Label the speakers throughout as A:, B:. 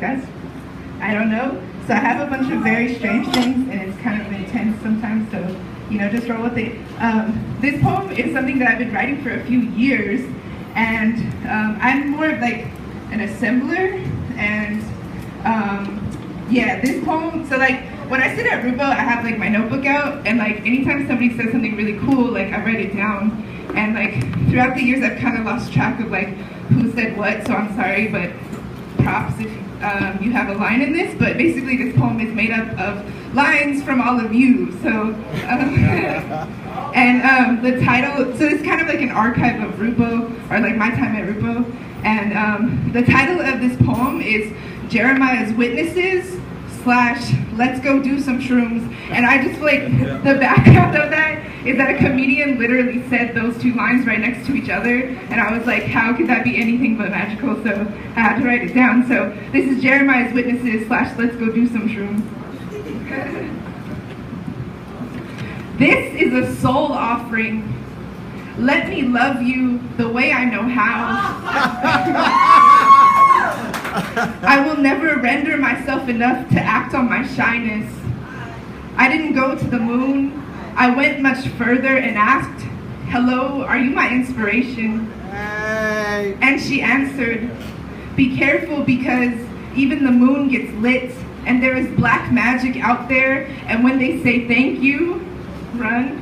A: podcast. I don't know. So I have a bunch of very strange things, and it's kind of intense sometimes, so, just roll with it. This poem is something that I've been writing for a few years, and I'm more of like an assembler, and this poem, so like, when I sit at Rubo, I have like my notebook out, and like anytime somebody says something really cool, like I write it down, and like throughout the years I've kind of lost track of like who said what, so I'm sorry, but props if you have a line in this, but basically this poem is made up of lines from all of you, so, and the title, so it's kind of like an archive of Rubo, or like my time at Rubo, and the title of this poem is Jeremiah's Witnesses / Let's Go Do Some Shrooms, and I just feel like the background of that is that a comedian literally said those two lines right next to each other, and I was like, how could that be anything but magical? So I had to write it down. So this is Jeremiah's Witnesses / Let's Go Do Some Shrooms. This is a soul offering. Let me love you the way I know how. I will never render myself enough to act on my shyness. I didn't go to the moon. I went much further and asked, hello, are you my inspiration? Hey. And she answered, be careful because even the moon gets lit and there is black magic out there, and when they say thank you, run.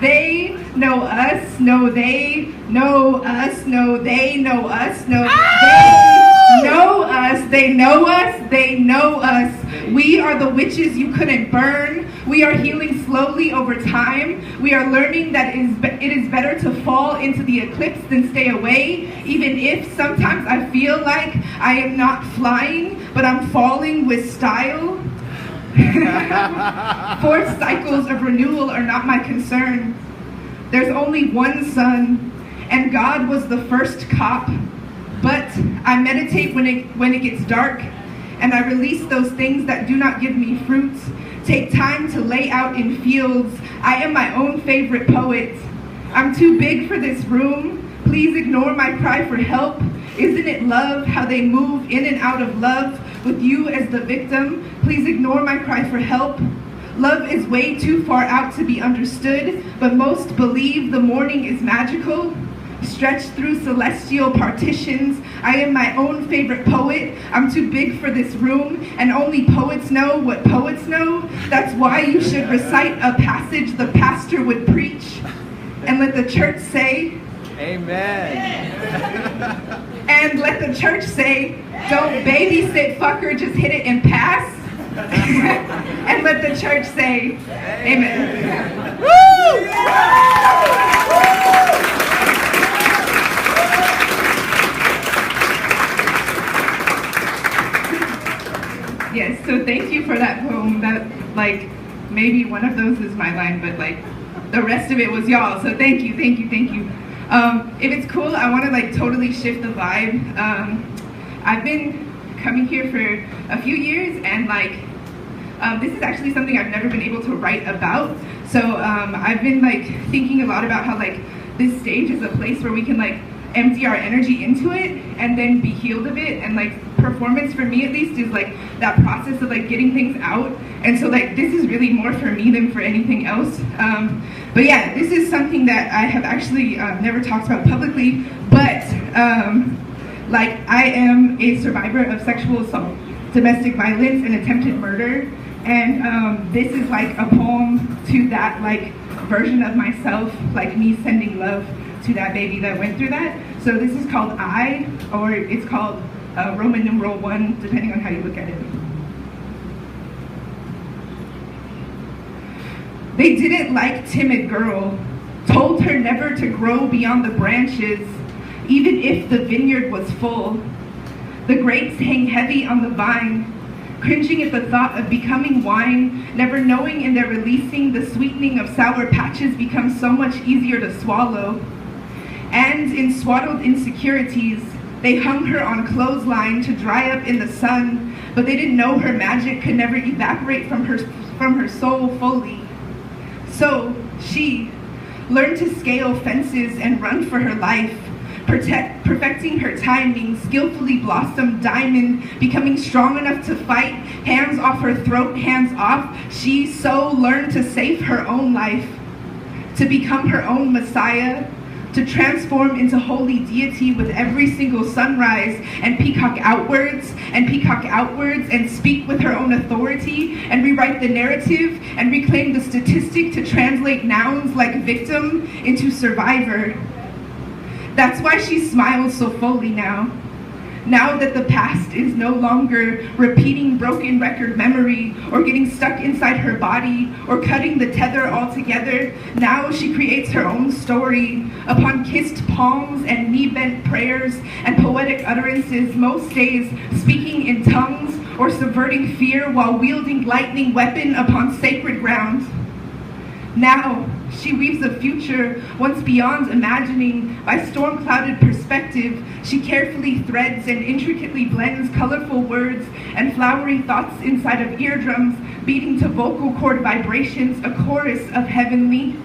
A: They know us, no they know us, no they know us, no they know us, they know us, they know us. We are the witches you couldn't burn. We are healing slowly over time. We are learning that it is better to fall into the eclipse than stay away, even if sometimes I feel like I am not flying, but I'm falling with style. Fourth cycles of renewal are not my concern. There's only one sun, and God was the first cop. But I meditate when it gets dark, and I release those things that do not give me fruits. Take time to lay out in fields. I am my own favorite poet. I'm too big for this room. Please ignore my cry for help. Isn't it love how they move in and out of love with you as the victim? Please ignore my cry for help. Love is way too far out to be understood, but most believe the morning is magical. Stretched through celestial partitions, I am my own favorite poet. I'm too big for this room, and only poets know what poets know. That's why you should recite a passage the pastor would preach, and let the church say, amen. And let the church say, don't babysit, fucker, just hit it and pass. And let the church say, amen. Woo! Yes, so thank you for that poem. That, like, maybe one of those is my line, but like the rest of it was y'all. So thank you, thank you, thank you. If it's cool, I want to like totally shift the vibe. I've been coming here for a few years, and like this is actually something I've never been able to write about. So I've been like thinking a lot about how like this stage is a place where we can like empty our energy into it and then be healed of it, and like performance for me at least is like that process of like getting things out, and so like this is really more for me than for anything else. But yeah, this is something that I have actually never talked about publicly, but like I am a survivor of sexual assault, domestic violence, and attempted murder, and this is like a poem to that like version of myself, like me sending love to that baby that went through that. So this is called I, or it's called Roman numeral 1, depending on how you look at it. They didn't like timid girl, told her never to grow beyond the branches, even if the vineyard was full. The grapes hang heavy on the vine, cringing at the thought of becoming wine, never knowing in their releasing the sweetening of sour patches becomes so much easier to swallow. And in swaddled insecurities, they hung her on clothesline to dry up in the sun, but they didn't know her magic could never evaporate from her soul fully. So she learned to scale fences and run for her life, perfecting her timing, skillfully blossomed diamond, becoming strong enough to fight, hands off her throat, hands off. She so learned to save her own life, to become her own Messiah, to transform into holy deity with every single sunrise, and peacock outwards and speak with her own authority and rewrite the narrative and reclaim the statistic to translate nouns like victim into survivor. That's why she smiles so fully now. Now that the past is no longer repeating broken record memory or getting stuck inside her body or cutting the tether altogether, now she creates her own story upon kissed palms and knee-bent prayers and poetic utterances, most days speaking in tongues or subverting fear while wielding lightning weapon upon sacred ground. Now, she weaves a future once beyond imagining. By storm-clouded perspective, she carefully threads and intricately blends colorful words and flowery thoughts inside of eardrums, beating to vocal cord vibrations, a chorus of heavenly.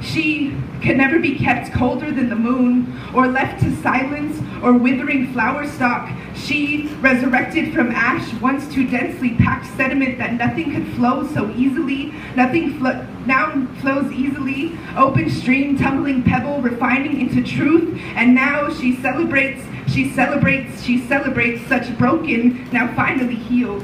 A: She can never be kept colder than the moon, or left to silence, or withering flower stalk. She, resurrected from ash, once too densely packed sediment that nothing could flow so easily, now flows easily, open stream, tumbling pebble, refining into truth, and now she celebrates such broken, now finally healed.